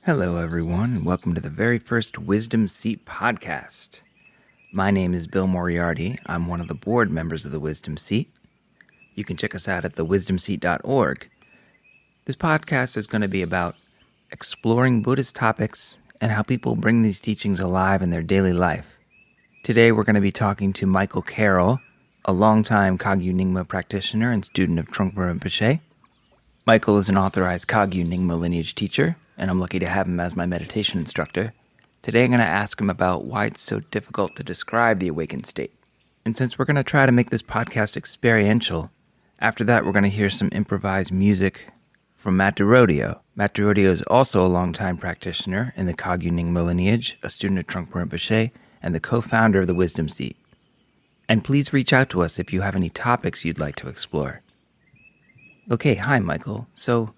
Hello, everyone, and welcome to the very first Wisdom Seat podcast. My name is Bill Moriarty. I'm one of the board members of the Wisdom Seat. You can check us out at thewisdomseat.org. This podcast is going to be about exploring Buddhist topics and how people bring these teachings alive in their daily life. Today, we're going to be talking to Michael Carroll, a longtime Kagyu Nyingma practitioner and student of Trungpa Rinpoche. Michael is an authorized Kagyu Nyingma lineage teacher, and I'm lucky to have him as my meditation instructor. Today I'm going to ask him about why it's so difficult to describe the awakened state. And since we're going to try to make this podcast experiential, after that we're going to hear some improvised music from Matt DeRodio. Matt DeRodio is also a longtime practitioner in the Kagyu Nyingma lineage, a student of Trungpa Rinpoche, and the co-founder of the Wisdom Seat. And please reach out to us if you have any topics you'd like to explore. Okay, hi Michael. So,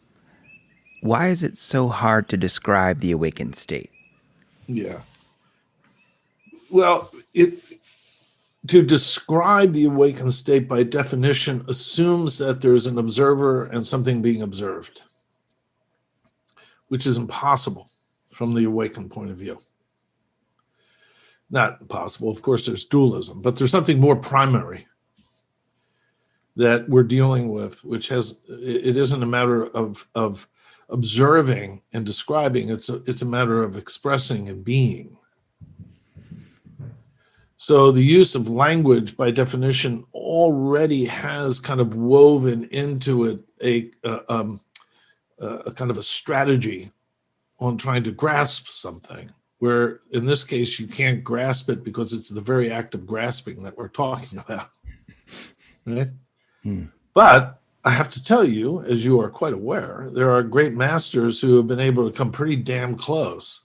why is it so hard to describe the awakened state? Yeah. Well, to describe the awakened state by definition assumes that there's an observer and something being observed, which is impossible from the awakened point of view. Not impossible, of course, there's dualism, but there's something more primary that we're dealing with, which it isn't a matter of observing and describing, it's a matter of expressing and being. So the use of language by definition already has kind of woven into it a kind of a strategy on trying to grasp something, where in this case you can't grasp it because it's the very act of grasping that we're talking about, right? But I have to tell you, as you are quite aware, there are great masters who have been able to come pretty damn close.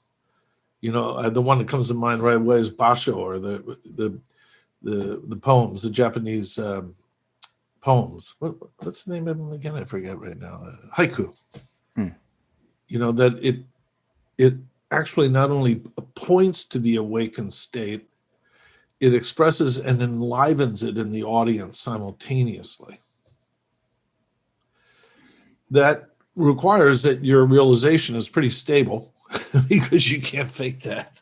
You know, the one that comes to mind right away is Basho, or the poems, the Japanese poems. What's the name of them again? I forget right now. Haiku. You know, that it actually not only points to the awakened state, it expresses and enlivens it in the audience simultaneously. That requires that your realization is pretty stable because you can't fake that.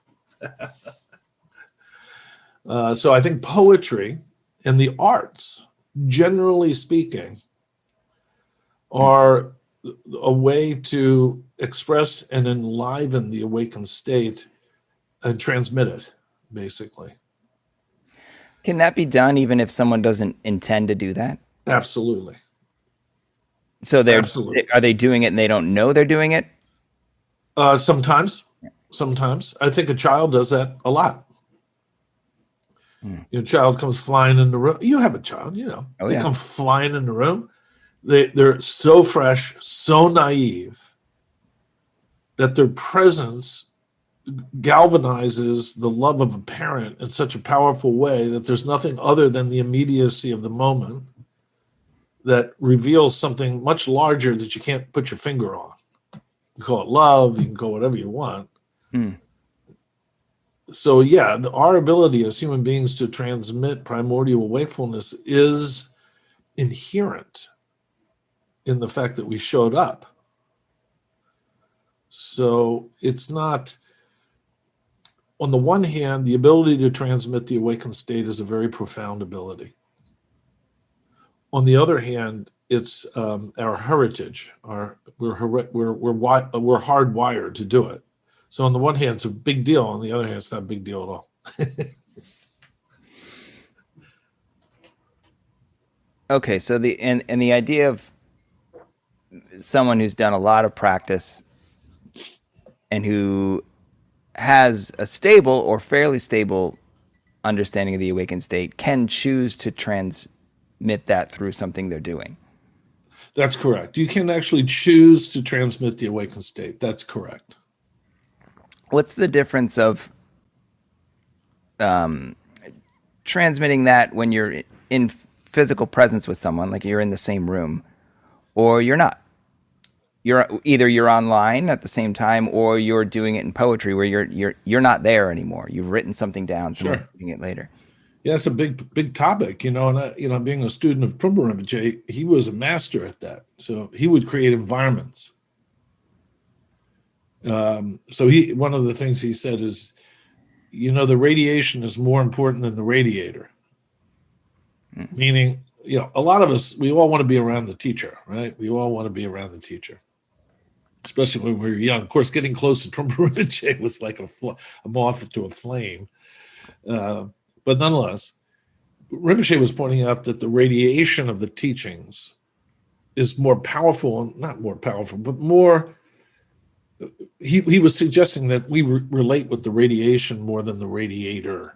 So I think poetry and the arts, generally speaking, are a way to express and enliven the awakened state and transmit it, basically. Can that be done even if someone doesn't intend to do that? Absolutely. So are they doing it and they don't know they're doing it? Sometimes. I think a child does that a lot. Your child comes flying in the room. You have a child, you know. They come flying in the room. They're so fresh, so naive, that their presence galvanizes the love of a parent in such a powerful way that there's nothing other than the immediacy of the moment that reveals something much larger that you can't put your finger on. You can call it love, you can call it whatever you want. So yeah, our ability as human beings to transmit primordial wakefulness is inherent in the fact that we showed up. So it's not, on the one hand, the ability to transmit the awakened state is a very profound ability. On the other hand, it's our heritage. We're hardwired to do it. So on the one hand, it's a big deal. On the other hand, it's not a big deal at all. Okay, so the idea of someone who's done a lot of practice and who has a stable or fairly stable understanding of the awakened state can choose to transmit that through something they're doing. That's correct. You can actually choose to transmit the awakened state. That's correct. What's the difference of transmitting that when you're in physical presence with someone, like you're in the same room, or you're not? You're online at the same time, or you're doing it in poetry where you're not there anymore. You've written something down, someone's reading it later. Yeah, it's a big topic, you know. And being a student of Trungpa Rinpoche, he was a master at that. So he would create environments So one of the things he said is, the radiation is more important than the radiator. Meaning, a lot of us, we all want to be around the teacher, right? We all want to be around the teacher, especially when we were young. Of course, getting close to Trump Rinpoche was like a moth to a flame. But nonetheless, Rinpoche was pointing out that the radiation of the teachings is more powerful, not more powerful, but more. He was suggesting that we relate with the radiation more than the radiator.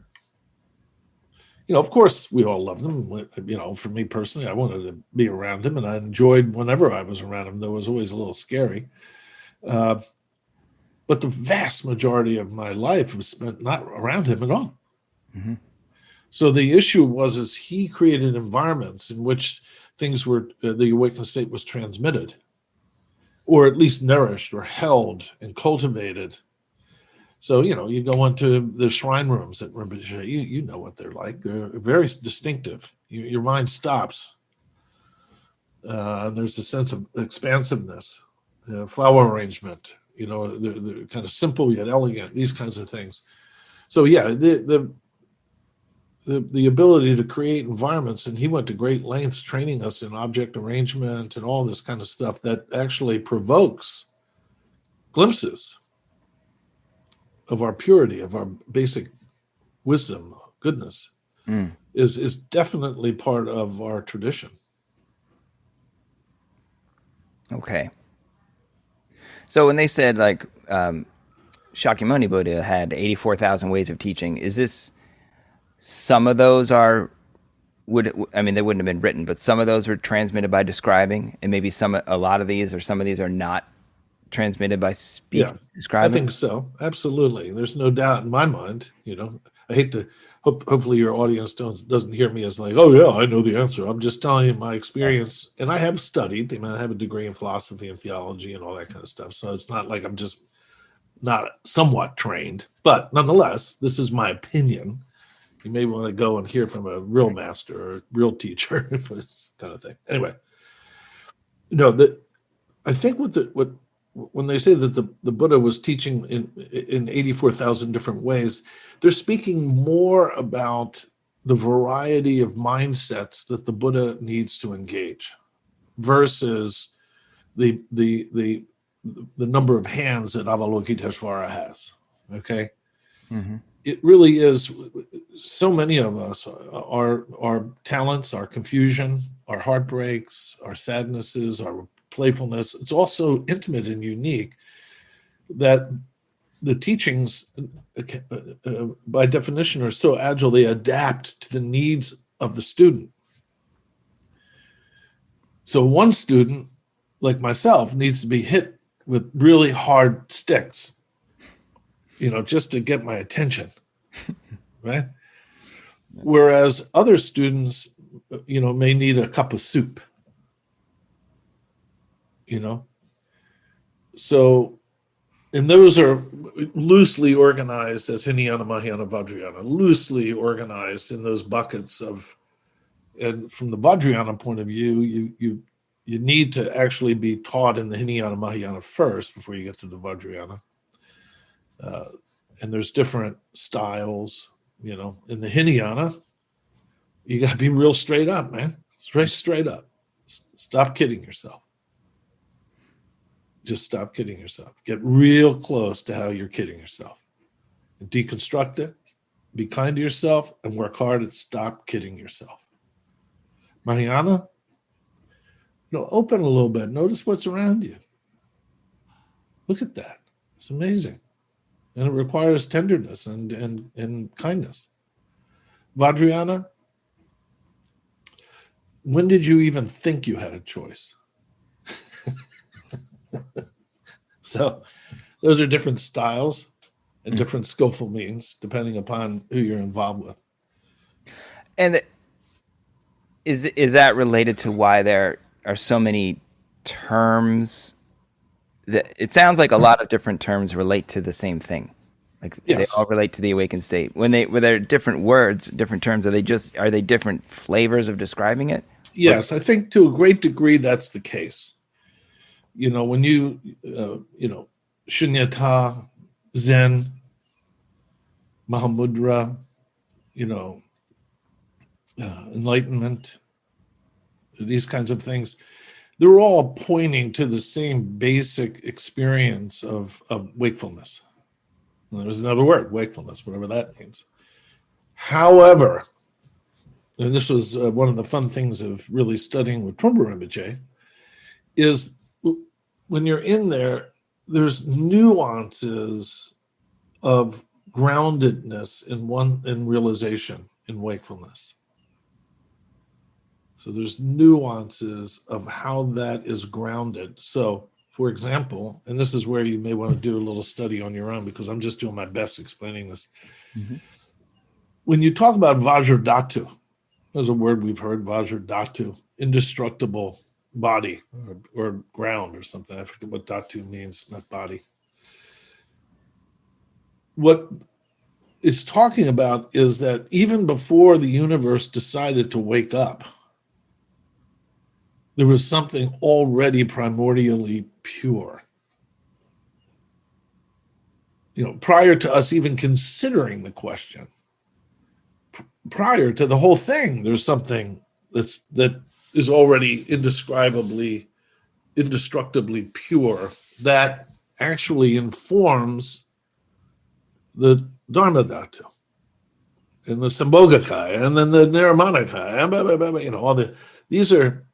Of course, we all love them. For me personally, I wanted to be around him, and I enjoyed whenever I was around him, though it was always a little scary. But the vast majority of my life was spent not around him at all. Mm-hmm. So the issue was he created environments in which things were, the awakened state was transmitted, or at least nourished or held and cultivated. So, you go into the shrine rooms at Rinpoche, you know what they're like. They're very distinctive. Your mind stops. There's a sense of expansiveness, flower arrangement, they're kind of simple yet elegant, these kinds of things. So, yeah, the ability to create environments, and he went to great lengths training us in object arrangement and all this kind of stuff that actually provokes glimpses of our purity, of our basic wisdom, goodness, is definitely part of our tradition. Okay. So when they said Shakyamuni Buddha had 84,000 ways of teaching, is this some of those they wouldn't have been written, but some of those were transmitted by describing, and maybe a lot of these or some of these are not transmitted by speaking, describing? I think so. Absolutely. There's no doubt in my mind. I hate to hopefully your audience doesn't hear me as like, oh yeah, I know the answer. I'm just telling you my experience. And I have studied. I have a degree in philosophy and theology and all that kind of stuff. So it's not like I'm just not somewhat trained, but nonetheless, this is my opinion. You may want to go and hear from a real master or a real teacher, this kind of thing. Anyway, I think when they say that the Buddha was teaching in 84,000 different ways, they're speaking more about the variety of mindsets that the Buddha needs to engage versus the number of hands that Avalokiteshvara has. Okay. Mm-hmm. It really is. So many of us, our talents, our confusion, our heartbreaks, our sadnesses, our playfulness, it's also intimate and unique, that the teachings by definition are so agile, they adapt to the needs of the student. So one student, like myself, needs to be hit with really hard sticks, just to get my attention, right? Whereas other students, may need a cup of soup. So, and those are loosely organized as Hinayana, Mahayana, Vajrayana, loosely organized in those buckets of, and from the Vajrayana point of view, you need to actually be taught in the Hinayana, Mahayana first before you get to the Vajrayana. And there's different styles, in the Hinayana, you got to be real straight up, man. Straight up. Stop kidding yourself. Just stop kidding yourself. Get real close to how you're kidding yourself. And deconstruct it. Be kind to yourself and work hard at stop kidding yourself. Mahayana, open a little bit. Notice what's around you. Look at that. It's amazing. And it requires tenderness and kindness. Vajrayana, when did you even think you had a choice? So those are different styles and different skillful means, depending upon who you're involved with. And is that related to why there are so many terms? That it sounds like a lot of different terms relate to the same thing. Like yes. They all relate to the awakened state. When they're different words, different terms, are they different flavors of describing it? Yes, I think to a great degree that's the case. When shunyata, Zen, Mahamudra, enlightenment, these kinds of things, they're all pointing to the same basic experience of wakefulness. And there's another word, wakefulness, whatever that means. However, and this was one of the fun things of really studying with Trungpa Rinpoche, is when you're in there, there's nuances of groundedness in realization, in wakefulness. So there's nuances of how that is grounded. So, for example, and this is where you may want to do a little study on your own, because I'm just doing my best explaining this. Mm-hmm. When you talk about Vajradhatu, there's a word we've heard, Vajradhatu, indestructible body or ground or something. I forget what dhatu means, not body. What it's talking about is that even before the universe decided to wake up, there was something already primordially pure. Prior to us even considering the question, prior to the whole thing, there's something that is already indestructibly pure that actually informs the Dharma Dhatu and the Sambhogakaya and then the Niramanakaya and blah, blah, blah, all these are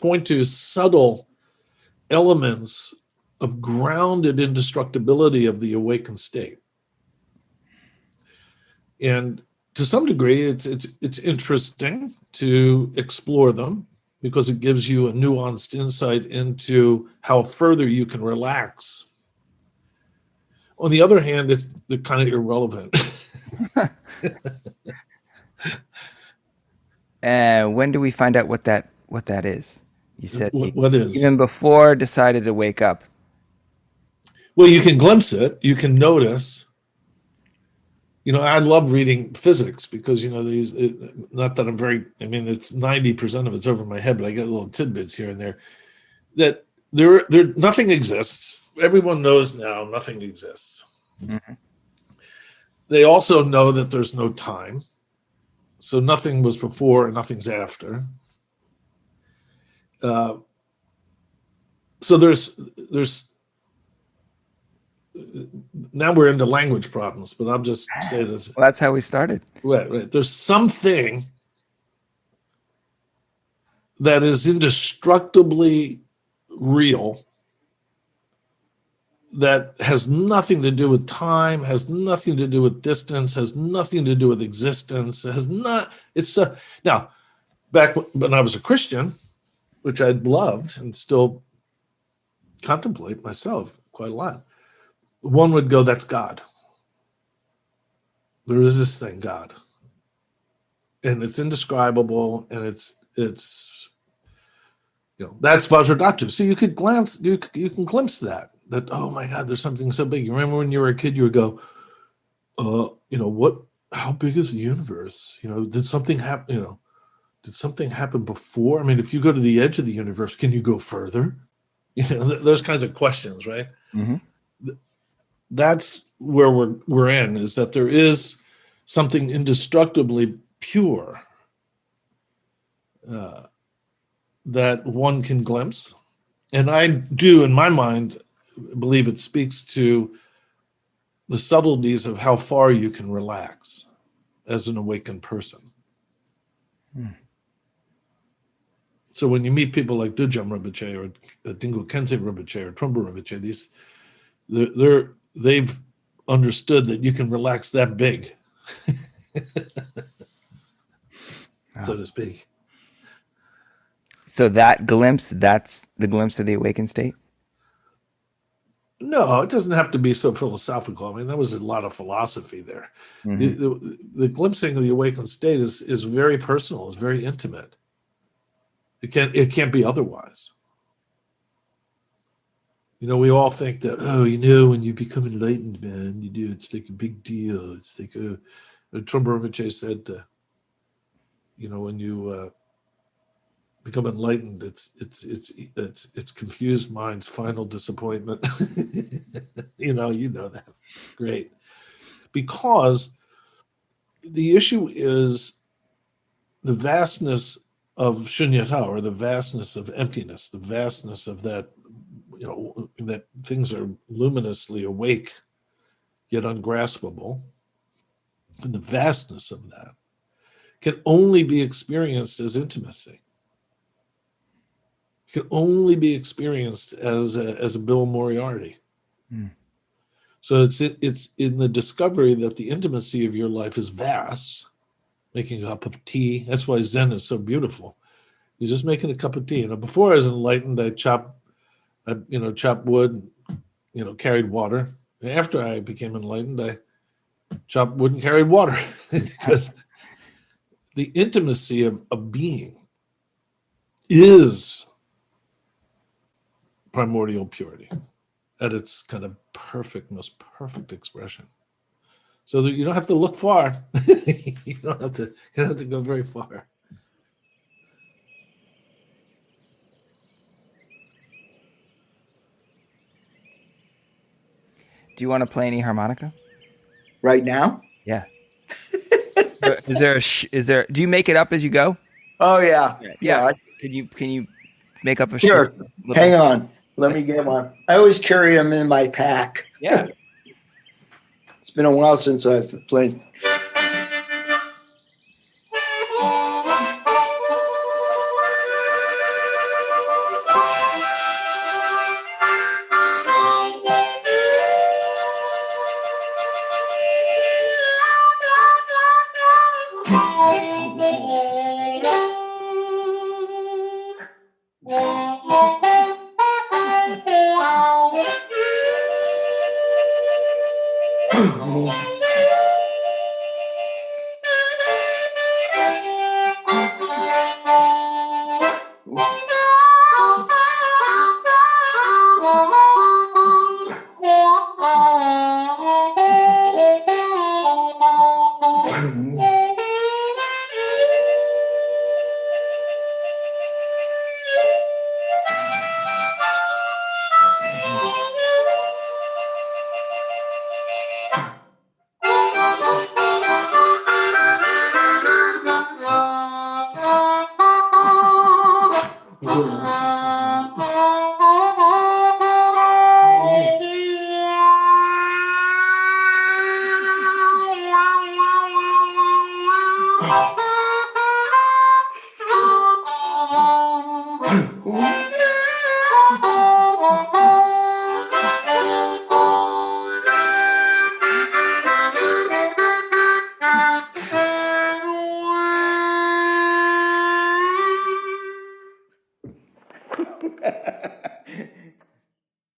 point to subtle elements of grounded indestructibility of the awakened state. And to some degree, it's interesting to explore them because it gives you a nuanced insight into how further you can relax. On the other hand, they're kind of irrelevant. When do we find out what that is? You said what is? Even before decided to wake up. Well, you can glimpse it. You can notice. I love reading physics because, not that I'm it's 90% of it's over my head, but I get little tidbits here and there that there nothing exists. Everyone knows now nothing exists. Mm-hmm. They also know that there's no time. So nothing was before and nothing's after. So there's now we're into language problems, but I'll just say this. Well, that's how we started. Right. There's something that is indestructibly real that has nothing to do with time, has nothing to do with distance, has nothing to do with existence. Now, back when I was a Christian, which I'd loved and still contemplate myself quite a lot, one would go, that's God. There is this thing, God. And it's indescribable, and it's that's Vajradhatu. So you can glimpse that, oh my God, there's something so big. You remember when you were a kid, you would go, how big is the universe? Did something happen, did something happen before? If you go to the edge of the universe, can you go further? Those kinds of questions, right? Mm-hmm. That's where we're in, is that there is something indestructibly pure that one can glimpse. And I do, in my mind, believe it speaks to the subtleties of how far you can relax as an awakened person. So when you meet people like Dujam Rinpoche or Dingo Khyentse Rinpoche or Trungpa Rinpoche, they've understood that you can relax that big, so to speak. So that's the glimpse of the awakened state? No, it doesn't have to be so philosophical. There was a lot of philosophy there. Mm-hmm. The glimpsing of the awakened state is very personal. It's very intimate. It can't be otherwise. We all think that, when you become enlightened, man, it's like a big deal. It's like Trungpa Rinpoche said, when you become enlightened, it's confused mind's final disappointment. You know that. It's great. Because the issue is the vastness of shunyata, or the vastness of emptiness, the vastness of that, that things are luminously awake, yet ungraspable. And the vastness of that can only be experienced as intimacy. It can only be experienced as a Bill Moriarty. Mm. So it's in the discovery that the intimacy of your life is vast. Making a cup of tea. That's why Zen is so beautiful. You're just making a cup of tea. Before I was enlightened, I chopped wood, carried water. After I became enlightened, I chopped wood and carried water. Because the intimacy of being is primordial purity at its kind of most perfect expression. So that you don't have to look far. You don't have to go very far. Do you want to play any harmonica right now? Yeah. Is there? Do you make it up as you go? Oh yeah. Can you make up a sure? Hang on. Let me get one. I always carry them in my pack. Yeah. It's been a while since I've played.